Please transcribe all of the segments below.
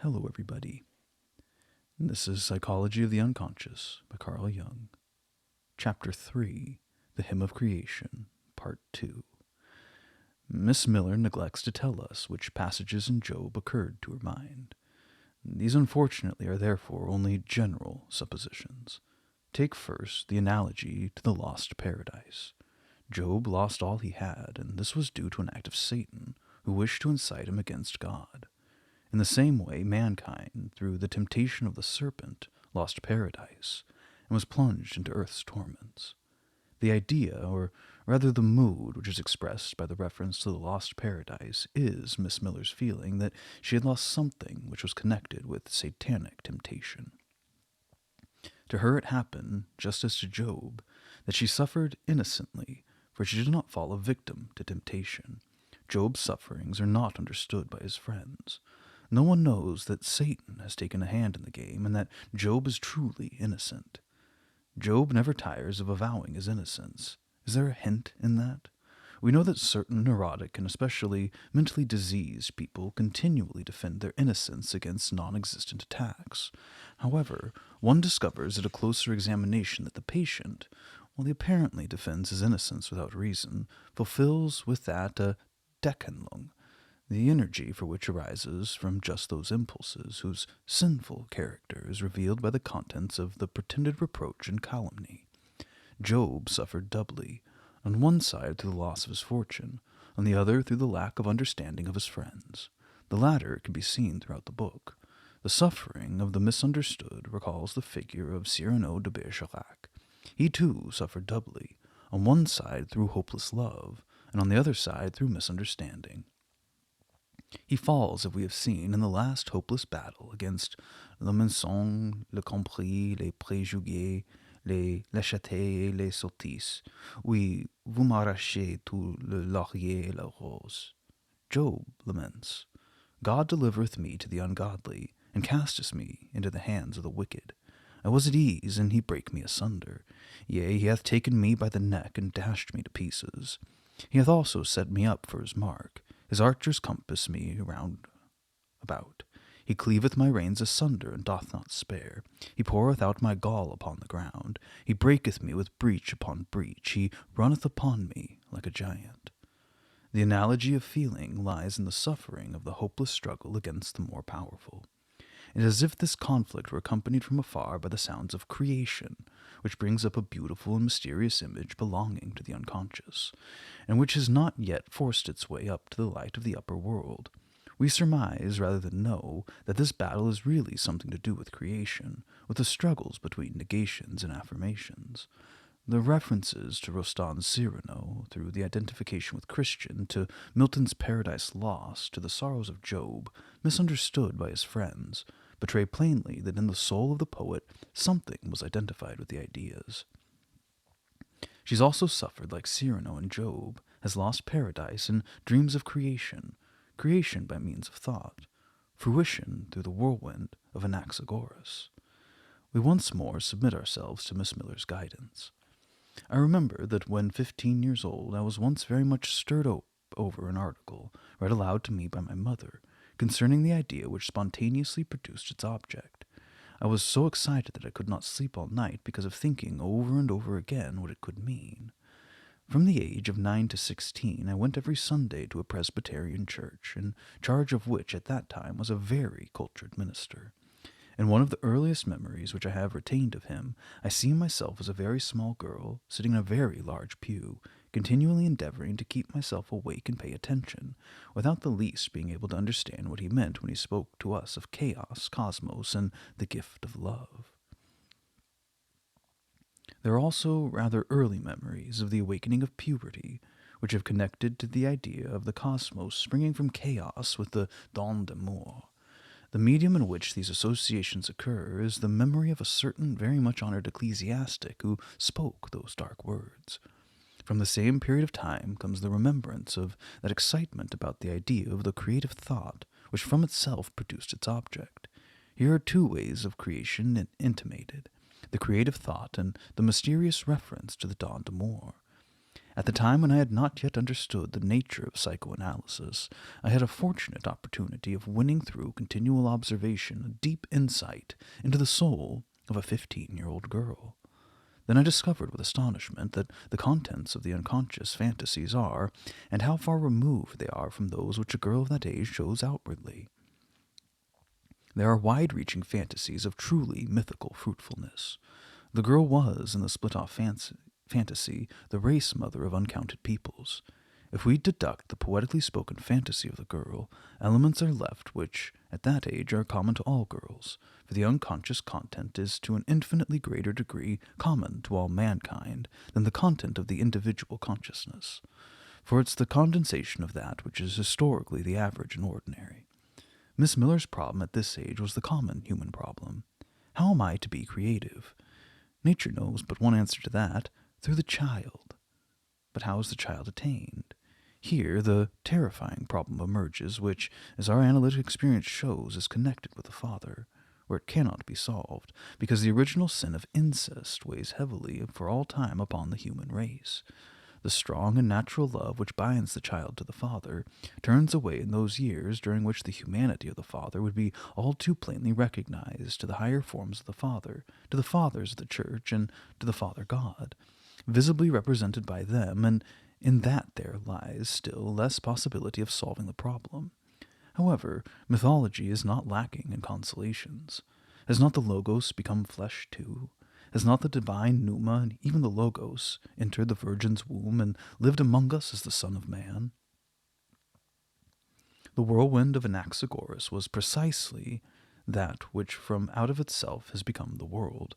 Hello, everybody. This is Psychology of the Unconscious by Carl Jung. Chapter 3, The Hymn of Creation, Part 2. Miss Miller neglects to tell us which passages in Job occurred to her mind. These unfortunately are therefore only general suppositions. Take first the analogy to the lost paradise. Job lost all he had, and this was due to an act of Satan, who wished to incite him against God. In the same way, mankind, through the temptation of the serpent, lost paradise, and was plunged into earth's torments. The idea, or rather the mood which is expressed by the reference to the lost paradise, is Miss Miller's feeling that she had lost something which was connected with satanic temptation. To her it happened, just as to Job, that she suffered innocently, for she did not fall a victim to temptation. Job's sufferings are not understood by his friends. No one knows that Satan has taken a hand in the game and that Job is truly innocent. Job never tires of avowing his innocence. Is there a hint in that? We know that certain neurotic and especially mentally diseased people continually defend their innocence against non-existent attacks. However, one discovers at a closer examination that the patient, while he apparently defends his innocence without reason, fulfills with that a Deckhandlung, the energy for which arises from just those impulses whose sinful character is revealed by the contents of the pretended reproach and calumny. Job suffered doubly, on one side through the loss of his fortune, on the other through the lack of understanding of his friends. The latter can be seen throughout the book. The suffering of the misunderstood recalls the figure of Cyrano de Bergerac. He too suffered doubly, on one side through hopeless love, and on the other side through misunderstanding. He falls, as we have seen, in the last hopeless battle against le mensonge, le compris, les préjugés, les lâchetés et les sottises. Oui, vous m'arrachez tout le laurier et la rose. Job laments, God delivereth me to the ungodly, and casteth me into the hands of the wicked. I was at ease, and he brake me asunder. Yea, he hath taken me by the neck, and dashed me to pieces. He hath also set me up for his mark. His archers compass me round about. He cleaveth my reins asunder, and doth not spare. He poureth out my gall upon the ground. He breaketh me with breach upon breach. He runneth upon me like a giant. The analogy of feeling lies in the suffering of the hopeless struggle against the more powerful. It is as if this conflict were accompanied from afar by the sounds of creation, which brings up a beautiful and mysterious image belonging to the unconscious, and which has not yet forced its way up to the light of the upper world. We surmise, rather than know, that this battle is really something to do with creation, with the struggles between negations and affirmations. The references to Rostand's Cyrano, through the identification with Christian, to Milton's Paradise Lost, to the sorrows of Job, misunderstood by his friends, betray plainly that in the soul of the poet something was identified with the ideas. She's also suffered like Cyrano and Job, has lost paradise and dreams of creation by means of thought, fruition through the whirlwind of Anaxagoras. We once more submit ourselves to Miss Miller's guidance. I remember that when 15 years old I was once very much stirred up over an article, read aloud to me by my mother, concerning the idea which spontaneously produced its object. I was so excited that I could not sleep all night because of thinking over and over again what it could mean. From the age of 9 to 16, I went every Sunday to a Presbyterian church, in charge of which at that time was a very cultured minister. In one of the earliest memories which I have retained of him, I see myself as a very small girl, sitting in a very large pew, continually endeavoring to keep myself awake and pay attention, without the least being able to understand what he meant when he spoke to us of chaos, cosmos, and the gift of love. There are also rather early memories of the awakening of puberty, which have connected to the idea of the cosmos springing from chaos with the don d'amour. The medium in which these associations occur is the memory of a certain very much honored ecclesiastic who spoke those dark words. From the same period of time comes the remembrance of that excitement about the idea of the creative thought, which from itself produced its object. Here are two ways of creation intimated, the creative thought and the mysterious reference to the don d'amour. At the time when I had not yet understood the nature of psychoanalysis, I had a fortunate opportunity of winning through continual observation a deep insight into the soul of a 15-year-old girl. Then I discovered with astonishment that the contents of the unconscious fantasies are, and how far removed they are from those which a girl of that age shows outwardly. There are wide-reaching fantasies of truly mythical fruitfulness. The girl was, in the split-off fantasy, the race mother of uncounted peoples. If we deduct the poetically spoken fantasy of the girl, elements are left which, at that age, are common to all girls, for the unconscious content is to an infinitely greater degree common to all mankind than the content of the individual consciousness, for it's the condensation of that which is historically the average and ordinary. Miss Miller's problem at this age was the common human problem. How am I to be creative? Nature knows but one answer to that, through the child. But how is the child attained? Here the terrifying problem emerges, which, as our analytic experience shows, is connected with the father, where it cannot be solved, because the original sin of incest weighs heavily for all time upon the human race. The strong and natural love which binds the child to the father turns away in those years during which the humanity of the father would be all too plainly recognized to the higher forms of the father, to the fathers of the church, and to the Father God, visibly represented by them, and in that there lies still less possibility of solving the problem. However, mythology is not lacking in consolations. Has not the Logos become flesh too? Has not the divine Pneuma and even the Logos entered the Virgin's womb and lived among us as the Son of Man? The whirlwind of Anaxagoras was precisely that which from out of itself has become the world.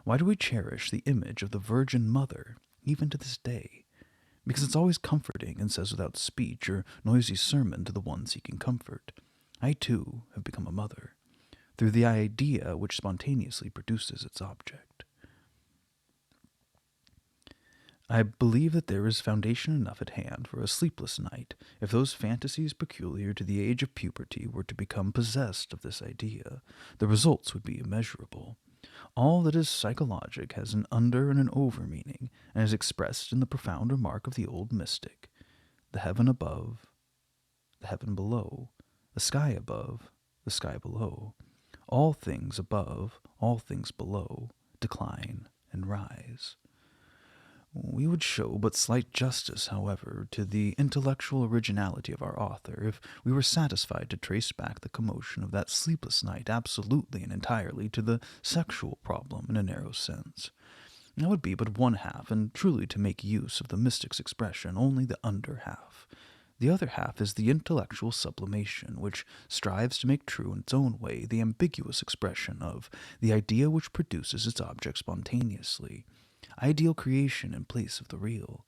Why do we cherish the image of the Virgin Mother, even to this day? Because it's always comforting and says without speech or noisy sermon to the one seeking comfort, I too have become a mother, through the idea which spontaneously produces its object. I believe that there is foundation enough at hand for a sleepless night if those fantasies peculiar to the age of puberty were to become possessed of this idea. The results would be immeasurable. All that is psychologic has an under and an over meaning, and is expressed in the profound remark of the old mystic: the heaven above, the heaven below, the sky above, the sky below. All things above, all things below, decline and rise. We would show but slight justice, however, to the intellectual originality of our author if we were satisfied to trace back the commotion of that sleepless night absolutely and entirely to the sexual problem in a narrow sense. That would be but one half, and truly to make use of the mystic's expression, only the under half. The other half is the intellectual sublimation, which strives to make true in its own way the ambiguous expression of the idea which produces its object spontaneously. Ideal creation in place of the real.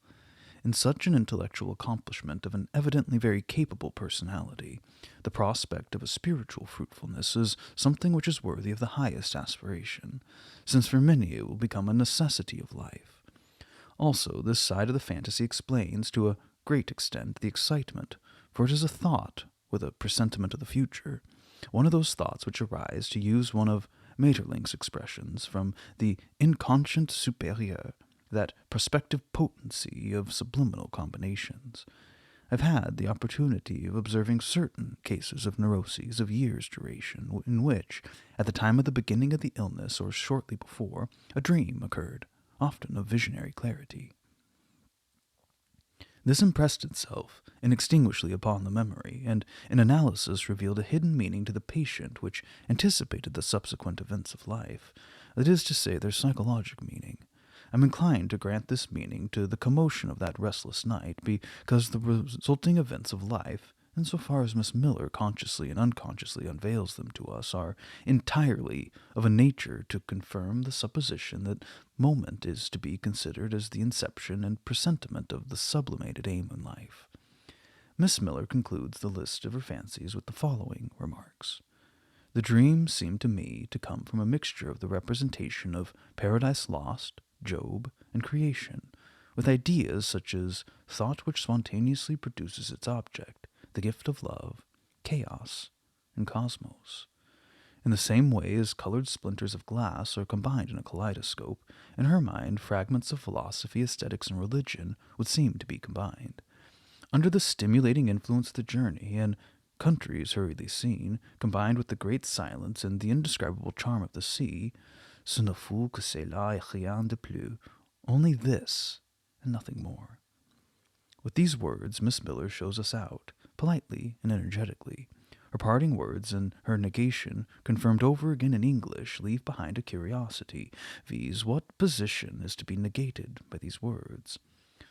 In such an intellectual accomplishment of an evidently very capable personality, the prospect of a spiritual fruitfulness is something which is worthy of the highest aspiration, since for many it will become a necessity of life. Also, this side of the fantasy explains, to a great extent, the excitement, for it is a thought with a presentiment of the future, one of those thoughts which arise, to use one of Maeterlinck's expressions, from the inconscient supérieur, that prospective potency of subliminal combinations. I've had the opportunity of observing certain cases of neuroses of years' duration, in which, at the time of the beginning of the illness or shortly before, a dream occurred, often of visionary clarity. This impressed itself inextinguishably upon the memory, and in analysis revealed a hidden meaning to the patient which anticipated the subsequent events of life, that is to say, their psychologic meaning. I'm inclined to grant this meaning to the commotion of that restless night, because the resulting events of life, in so far as Miss Miller consciously and unconsciously unveils them to us, are entirely of a nature to confirm the supposition that moment is to be considered as the inception and presentiment of the sublimated aim in life. Miss Miller concludes the list of her fancies with the following remarks. The dream seemed to me to come from a mixture of the representation of Paradise Lost, Job, and creation, with ideas such as thought which spontaneously produces its object, the gift of love, chaos, and cosmos. In the same way as colored splinters of glass are combined in a kaleidoscope, in her mind fragments of philosophy, aesthetics, and religion would seem to be combined. Under the stimulating influence of the journey, and countries hurriedly seen, combined with the great silence and the indescribable charm of the sea, ce ne fut que cela et rien de plus, only this and nothing more. With these words, Miss Miller shows us out, politely and energetically. Her parting words and her negation, confirmed over again in English, leave behind a curiosity, viz. What position is to be negated by these words?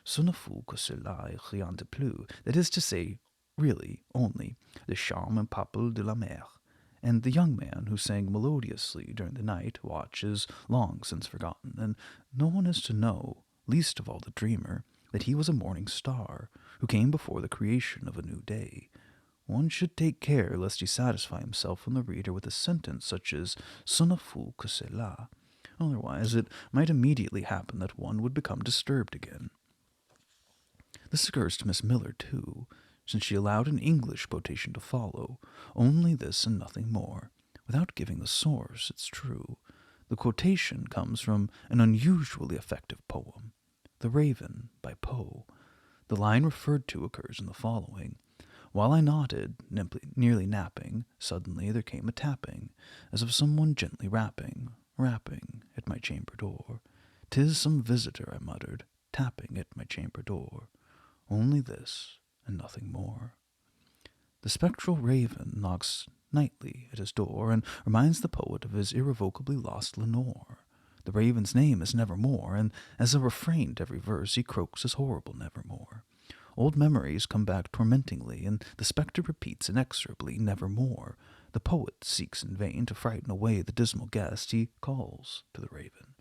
Ce ne fut que cela et rien de plus, that is to say, really, only, le charme impalpable de la mer, and the young man who sang melodiously during the night watch is long since forgotten, and no one is to know, least of all the dreamer, that he was a morning star, who came before the creation of a new day. One should take care lest he satisfy himself and the reader with a sentence such as ce ne fut que cela. Otherwise, it might immediately happen that one would become disturbed again. This occurs to Miss Miller, too, since she allowed an English quotation to follow, only this and nothing more, without giving the source, it's true. The quotation comes from an unusually effective poem, The Raven by Poe. The line referred to occurs in the following. While I nodded, nearly napping, suddenly there came a tapping, as of someone gently rapping at my chamber door. 'Tis some visitor, I muttered, tapping at my chamber door. Only this, and nothing more. The spectral raven knocks nightly at his door, and reminds the poet of his irrevocably lost Lenore. The raven's name is Nevermore, and as a refrain to every verse he croaks his horrible Nevermore. Old memories come back tormentingly, and the spectre repeats inexorably, Nevermore. The poet seeks in vain to frighten away the dismal guest. He calls to the raven.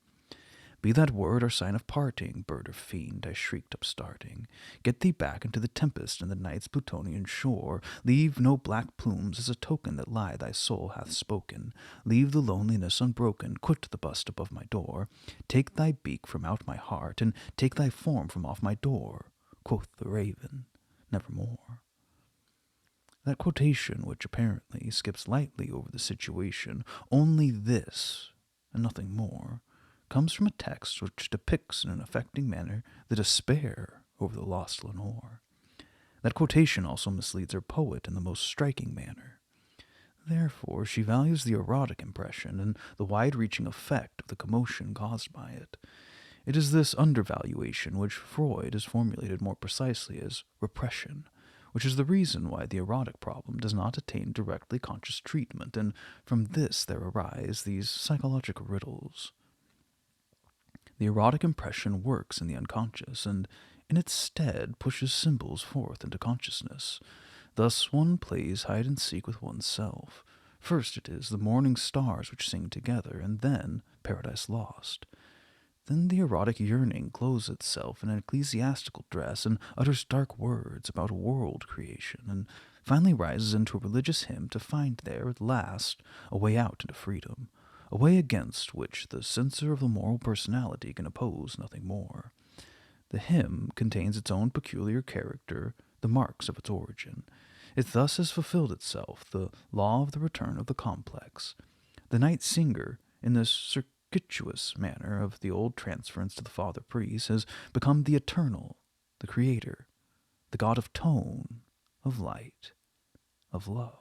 Be that word our sign of parting, bird or fiend, I shrieked upstarting. Get thee back into the tempest and the night's Plutonian shore. Leave no black plumes as a token that lie thy soul hath spoken. Leave the loneliness unbroken, quit the bust above my door. Take thy beak from out my heart, and take thy form from off my door. Quoth the raven, Nevermore. That quotation, which apparently skips lightly over the situation, only this, and nothing more, comes from a text which depicts in an affecting manner the despair over the lost Lenore. That quotation also misleads our poet in the most striking manner. Therefore, she values the erotic impression and the wide-reaching effect of the commotion caused by it. It is this undervaluation which Freud has formulated more precisely as repression, which is the reason why the erotic problem does not attain directly conscious treatment, and from this there arise these psychological riddles. The erotic impression works in the unconscious, and in its stead pushes symbols forth into consciousness. Thus one plays hide-and-seek with oneself. First it is the morning stars which sing together, and then Paradise Lost. Then the erotic yearning clothes itself in an ecclesiastical dress and utters dark words about world creation, and finally rises into a religious hymn to find there, at last, a way out into freedom, a way against which the censor of the moral personality can oppose nothing more. The hymn contains its own peculiar character, the marks of its origin. It thus has fulfilled itself, the law of the return of the complex. The night singer, in this circuitous manner of the old transference to the father priest, has become the eternal, the creator, the god of tone, of light, of love.